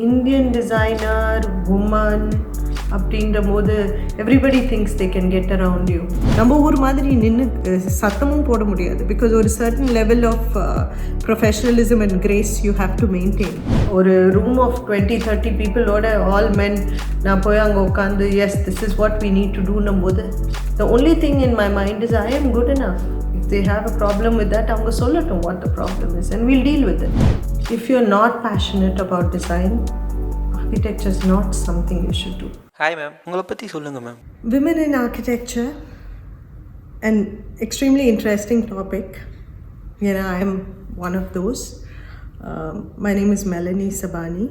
Indian designer, woman, அப்படின்ற போது everybody things they can get around you. நம்ம ஊர் மாதிரி நின்று சத்தமும் போட முடியாது. பிகாஸ் ஒரு certain level of professionalism and grace you have to maintain. ஒரு ரூம் ஆஃப் 20-30 பீப்புளோட ஆல் மென் நான் போய் அங்கே உட்காந்து yes this is what we need to டூன்னும் போது the only thing in my mind is I am good enough. If they have a problem with that, அவங்க சொல்லட்டும் what the problem is and we'll deal with it. If you're not passionate about design, architecture is not something you should do. Hi ma'am, உங்களை பற்றி சொல்லுங்கள் ma'am. Women in architecture, an extremely interesting topic. I am one of those. My name is Melanie Sabani.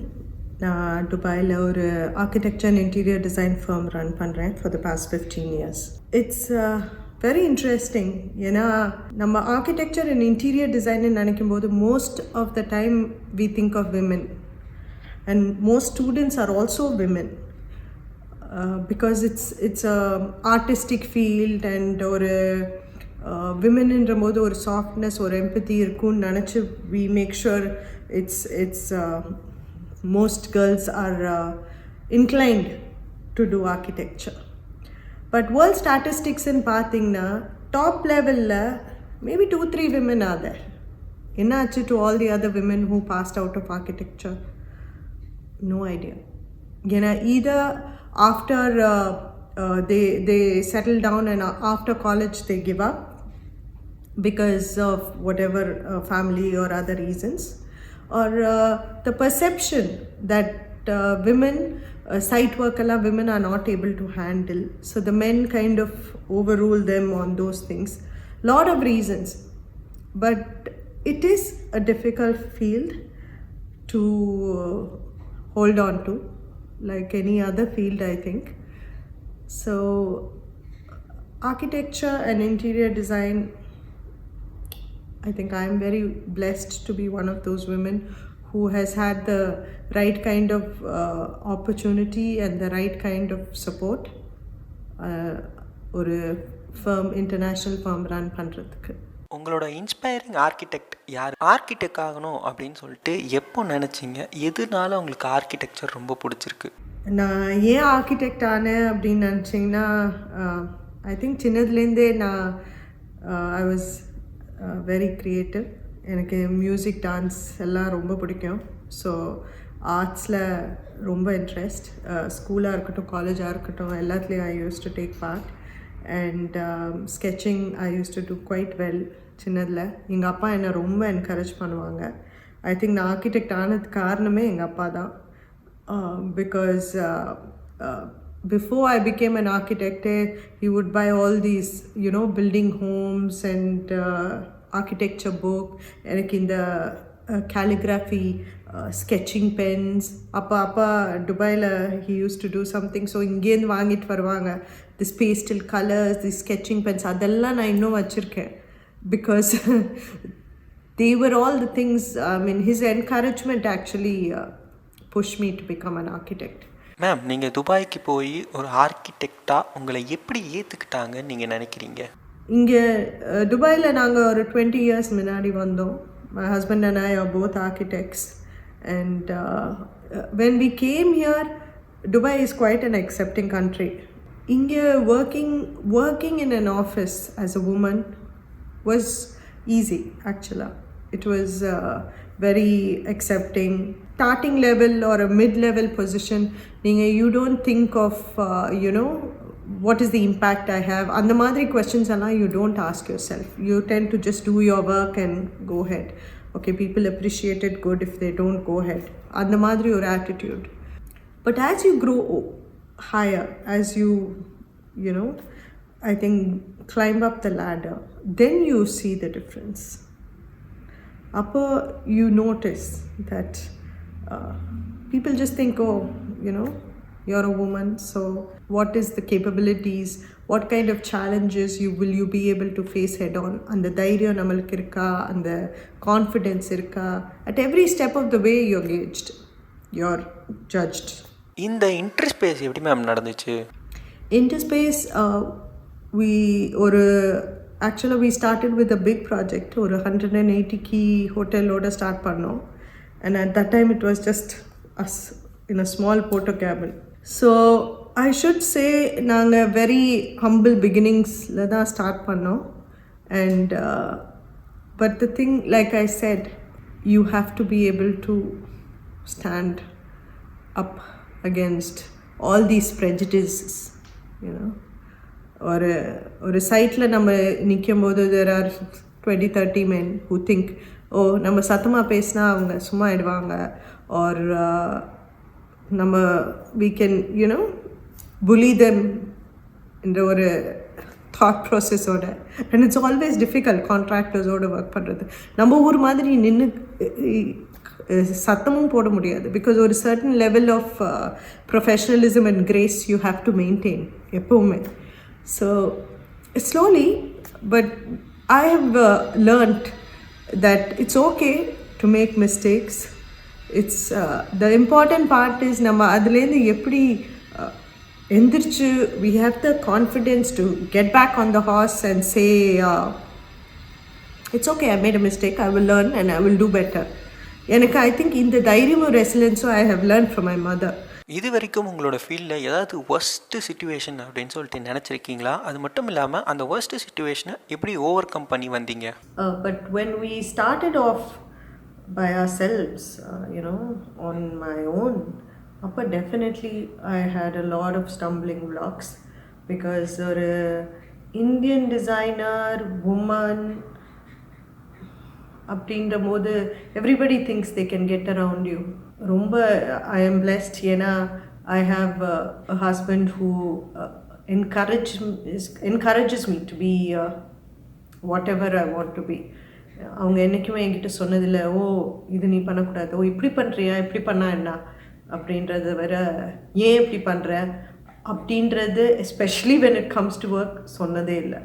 நான் துபாயில் ஒரு architecture and interior design firm run பண்ணுறேன் for the past 15 years. It's very interesting. ஏன்னா நம்ம architecture and interior design நினைக்கும் போது most of the time we think of women and most students are also women. Because it's a artistic field and ஒரு விமென்ன்ற போது ஒரு softness ஒரு எம்பத்தி இருக்கும்னு நினச்சி we make sure it's most girls are inclined to do architecture. But world statistics in பார்த்தீங்கன்னா top levelல maybe 2-3 women are there. என்ன ஆச்சு to all the other women who passed out of architecture? No idea. Either after they settle down and after college they give up because of whatever family or other reasons, or the perception that women site work women are not able to handle, so the men kind of overrule them on those things. Lot of reasons, but it is a difficult field to hold on to, like any other field, I think. So architecture and interior design, I think I am very blessed to be one of those women who has had the right kind of opportunity and the right kind of support ஒரு firm, international firm run பண்ணுறதுக்கு. உங்களோட inspiring architect யார்? Architect ஆகணும் அப்படின்னு சொல்லிட்டு எப்போ நினச்சிங்க? எதுனால உங்களுக்கு ஆர்கிடெக்சர் ரொம்ப பிடிச்சிருக்கு? நான் ஏன் ஆர்கிடெக்ட் ஆனேன் அப்படின்னு நினச்சிங்கன்னா, ஐ திங்க் சின்னதுலேருந்தே நான் ஐ வாஸ் வெரி க்ரியேட்டிவ். எனக்கு மியூசிக், டான்ஸ் எல்லாம் ரொம்ப பிடிக்கும். ஸோ ஆர்ட்ஸில் ரொம்ப இன்ட்ரெஸ்ட். ஸ்கூலாக இருக்கட்டும், காலேஜாக இருக்கட்டும், எல்லாத்துலேயும் I use to take part. And sketching I use to do quite well. சின்னதில் எங்கள் அப்பா என்னை ரொம்ப என்கரேஜ் பண்ணுவாங்க. ஐ திங்க் நான் ஆர்கிடெக்ட் ஆனதுக்கு காரணமே எங்கள் அப்பா தான். Because before I became an architect, he would buy all these, building homes and architecture book. And in the calligraphy, sketching pens. Appa Dubai he used to do something. So ingen vaangit varvaanga. This pastel colors, these sketching pens. Adella na inno vachirken. Because they were all the things. I mean, his encouragement actually push me to become an architect. Ma'am, நீங்கள் துபாய்க்கு போய் ஒரு ஆர்கிடெக்டாக உங்களை எப்படி ஏற்றுக்கிட்டாங்கன்னு நீங்கள் நினைக்கிறீங்க? இங்கே துபாயில் நாங்கள் ஒரு 20 years முன்னாடி வந்தோம். My husband and I are both architects, and when we came here, Dubai is quite an accepting country. இங்கே working in an office as a woman was easy actually. It was very accepting. Starting level or a mid-level position, you don't think of what is the impact I have. And the madri questions you don't ask yourself. You tend to just do your work and go ahead. Okay, people appreciate it, good. If they don't, go ahead. And the madri your attitude. But as you grow higher, as you I think climb up the ladder, then you see the difference. Upper you notice that people just think, oh, you're a woman, so what is the capabilities, what kind of challenges will you be able to face head on? And the dhairya namalku irka, and the confidence irka. At every step of the way you're gauged, you're judged. இந்த interspace எப்படி ma'am நடந்துச்சு? Interspace actually we started with a big project. ஒரு 180 key hotel ஓட start பண்ணோம். And at that time it was just us in a small porta cabin. So I should say நாங்க very humble beginningsல தான் start பண்ணோம். And but the thing, like I said, you have to be able to stand up against all these prejudices, you know. ஒரு சைட்டில் நம்ம நிற்கும் போது there are 20-30 men who think, oh, நம்ம சத்தமாக பேசினா அவங்க சும்மா ஆயிடுவாங்க, or நம்ம we can, you know, bully them என்ற ஒரு thought process ஓட. And it's always difficult contractors ஓட ஒர்க் பண்ணுறது. நம்ம ஊர் மாதிரி நின்று சத்தமும் போட முடியாது, because ஒரு certain level of professionalism and grace you have to maintain எப்பவுமே. So slowly, but I have learned that it's okay to make mistakes. It's the important part is நம்ம அதுலேருந்து எப்படி எந்திரிச்சு we have the confidence to get back on the horse and say it's okay, I made a mistake, I will learn and I will do better. எனக்கு I think இந்த தைரியமும் ரெசிலன்ஸும் I have learned from my mother. இது வரைக்கும் உங்களோட ஃபீல்டில் ஏதாவது worst situation அப்படின்னு சொல்லிட்டு நினச்சிருக்கீங்களா? அது மட்டும் இல்லாமல் அந்த ஒர்ஸ்ட் சிச்சுவேஷனை எப்படி ஓவர் கம் பண்ணி வந்தீங்க? But when we started off by ourselves, you know, on my own, definitely I had a lot of stumbling blocks, because ஒரு Indian designer woman அப்படின்ற போது everybody thinks they can get around you. ரொம்ப I am blessed, ஏன்னா I have a husband who encourages me to be whatever I want to be. அவங்க என்றைக்குமே என்கிட்ட சொன்னதில்லை, ஓ இது நீ பண்ணக்கூடாது, ஓ இப்படி பண்ணுறியா, இப்படி பண்ணா என்ன அப்படின்றது வேற, ஏன் இப்படி பண்ணுற அப்படின்றது especially when it comes to work சொன்னதே இல்லை.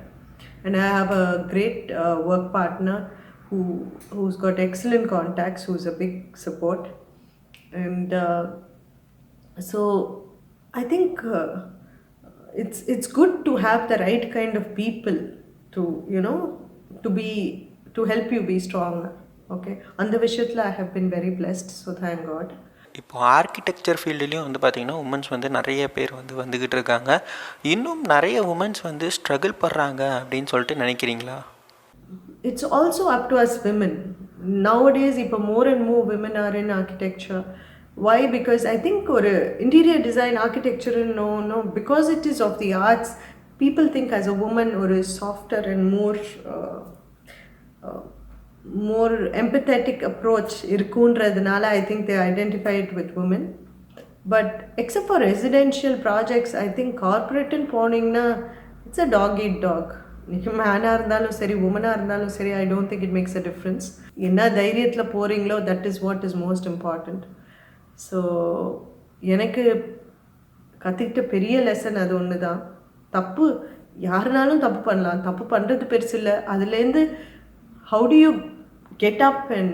And I have a great work partner who's got excellent contacts, who's a big support. And so I think it's good to have the right kind of people to, you know, to help you be strong. Okay, அந்த விஷயத்தில் I have been very blessed, so thank God. இப்போ architecture ஃபீல்டுலேயும் வந்து பார்த்திங்கன்னா women's வந்து நிறைய பேர் வந்துக்கிட்டு இருக்காங்க. இன்னும் நிறைய உமன்ஸ் ஸ்ட்ரகிள் பண்ணுறாங்க அப்படின்னு சொல்லிட்டு நினைக்கிறீங்களா? It's also up to us women. Nowadays, more and more women are in architecture. Why? Because I think interior design architecture, no, because it is of the arts, people think as a woman softer and more empathetic approach irukundradanaala I think they identify it with women. But except for residential projects, I think corporate and poningna it's a dog eat dog. மேனாக இருந்தாலும் சரி, உமனாக இருந்தாலும் சரி, I don't think it makes a difference. என்ன தைரியத்தில் போகிறீங்களோ that is what is most important. So எனக்கு கற்றுக்கிட்ட பெரிய லெசன் அது ஒன்று தான். தப்பு யாருனாலும் தப்பு பண்ணலாம், தப்பு பண்ணுறது பெருசு இல்லை. அதுலேருந்து how do you get up and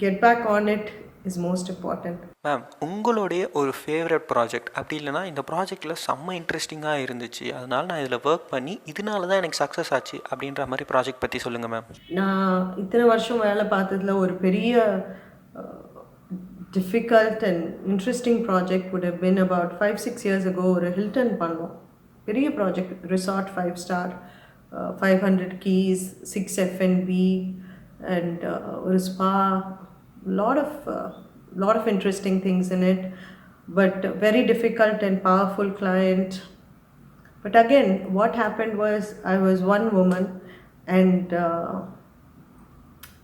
get back on it is most important. Ma'am, உங்களுடைய ஒரு ஃபேவரட் ப்ராஜெக்ட் அப்படி இல்லைனா இந்த ப்ராஜெக்டில் செம்ம இன்ட்ரெஸ்டிங்காக இருந்துச்சு, அதனால் நான் இதில் ஒர்க் பண்ணி இதனால தான் எனக்கு சக்ஸஸ் ஆச்சு அப்படின்ற மாதிரி ப்ராஜெக்ட் பற்றி சொல்லுங்கள் மேம். நான் இத்தனை வருஷம் வேலை பார்த்ததில் ஒரு பெரிய difficult and interesting project would have been about 5-6 years ago. ஒரு ஹில்டன் பண்ணோம், பெரிய project, resort 5-star, 500 keys, 6 F&B and ஒரு spa, lot of interesting things in it, but very difficult and powerful client. But again, what happened was I was one woman and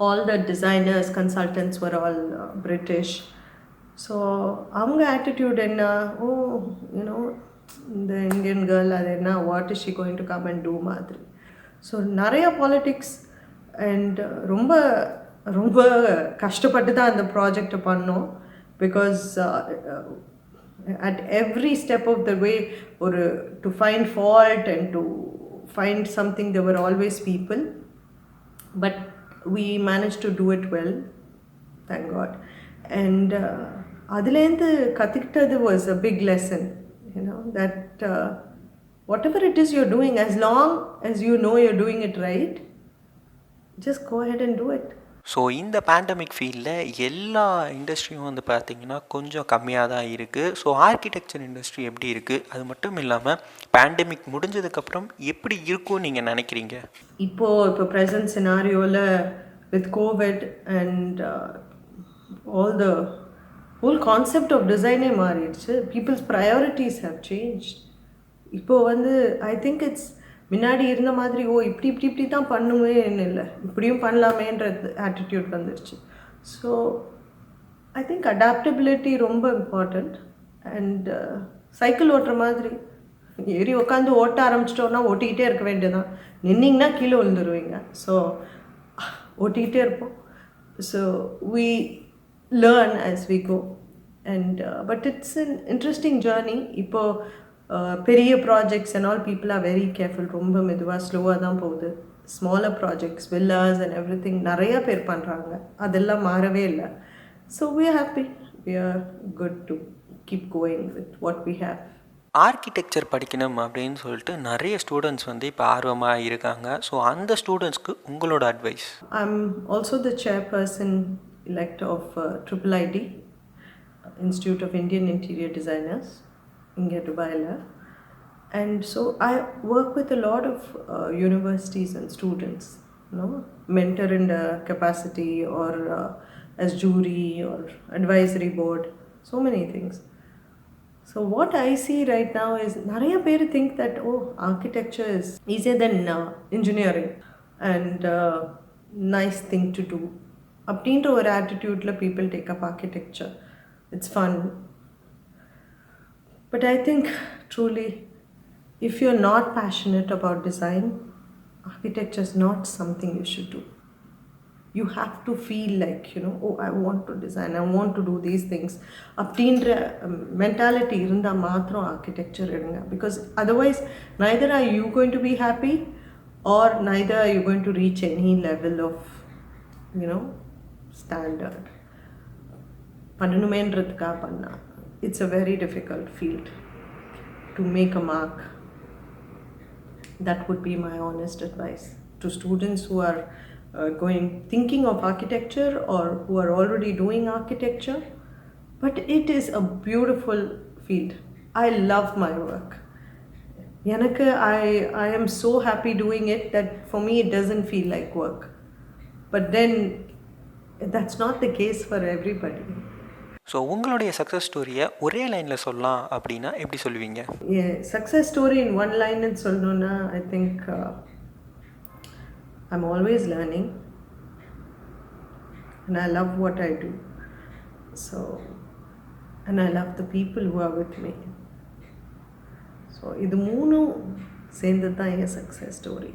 all the designers, consultants were all British. So avanga attitude enna, oh, you know, the Indian girl adenna, what is she going to come and do madri. So nariya politics and ரொம்ப கஷ்டப்பட்டு தான் அந்த ப்ராஜெக்டை பண்ணோம். Because at every step of the way, to find fault and to find something, there were always people, but we managed to do it well, thank God. And அதுலேருந்து கற்றுக்கிட்டது was a big lesson, you know, that whatever it is you're doing, as long as you know you're doing it right, just go ahead and do it. So இந்த pandemic ஃபீல்டில் எல்லா இண்டஸ்ட்ரியும் வந்து பார்த்திங்கன்னா கொஞ்சம் கம்மியாக தான் இருக்குது. ஸோ ஆர்கிடெக்சர் இண்டஸ்ட்ரி எப்படி இருக்குது, அது மட்டும் இல்லாமல் பேண்டமிக் முடிஞ்சதுக்கப்புறம் எப்படி இருக்கும்னு நீங்கள் நினைக்கிறீங்க? இப்போ ப்ரெசன்ட் சினாரியோவில் with Covid and all the whole concept of டிசைனே மாறிடுச்சு. Peoples priorities have change. இப்போது வந்து ஐ திங்க் இட்ஸ் முன்னாடி இருந்த மாதிரி இப்படி தான் பண்ணுவேன்னு இல்லை, இப்படியும் பண்ணலாமேன்ற ஆட்டிடியூட் வந்துடுச்சு. ஸோ ஐ திங்க் அடாப்டபிலிட்டி ரொம்ப இம்பார்ட்டண்ட். அண்ட் சைக்கிள் ஓட்டுற மாதிரி ஏறி உட்காந்து ஓட்ட ஆரம்பிச்சிட்டோன்னா ஓட்டிக்கிட்டே இருக்க வேண்டியதான். நின்னிங்கன்னா கீழே விழுந்துருவீங்க. ஸோ ஓட்டிக்கிட்டே இருப்போம். So we learn as we go. And but it's an interesting journey. இப்போது பெரிய projects and all people are very careful. ரொம்ப மெதுவாக ஸ்லோவாக தான் போகுது. Smaller projects, villas and every thing நிறையா பேர் பண்ணுறாங்க. அதெல்லாம் மாறவே இல்லை. So we are happy. We are good to keep going with what we have. Architecture படிக்கணும் அப்படின்னு சொல்லிட்டு நிறைய ஸ்டூடெண்ட்ஸ் வந்து இப்போ ஆர்வமாக இருக்காங்க. ஸோ அந்த ஸ்டூடெண்ட்ஸ்க்கு உங்களோட advice? I'm also the chairperson elect of IIIT, Institute of Indian Interior Designers, in Dubai. And so I work with a lot of universities and students, mentor in the capacity or as jury or advisory board, so many things. So what I see right now is nariya per think that architecture is easier than engineering and nice thing to do. அப்படின்ற ஒரு ஆட்டிடியூடில் people take up architecture. It's fun. But I think truly, if you're not passionate about design, architecture is not something you should do. You have to feel like, I want to design, I want to do these things. அப்படின்ற mentality இருந்தால் மாத்திரம் architecture எடுங்க. Because otherwise, neither are you going to be happy or neither are you going to reach any level of, standard. பண்ணணுமேன்றதுக்காக பண்ணா. It's a very difficult field to make a mark. That would be my honest advice to students who are thinking of architecture or who are already doing architecture. But it is a beautiful field. I love my work. I am so happy doing it that for me it doesn't feel like work. But then that's not the case for everybody. So உங்களுடைய success ஸ்டோரியை ஒரே லைனில் சொல்லலாம் அப்படின்னா எப்படி சொல்லுவீங்க? Success story in one லைன்னு சொல்லணுன்னா I think I'm always learning and I love what I do. So, and I love the people who are with me. So, இது மூணும் சேர்ந்து தான் என் சக்ஸஸ் ஸ்டோரி.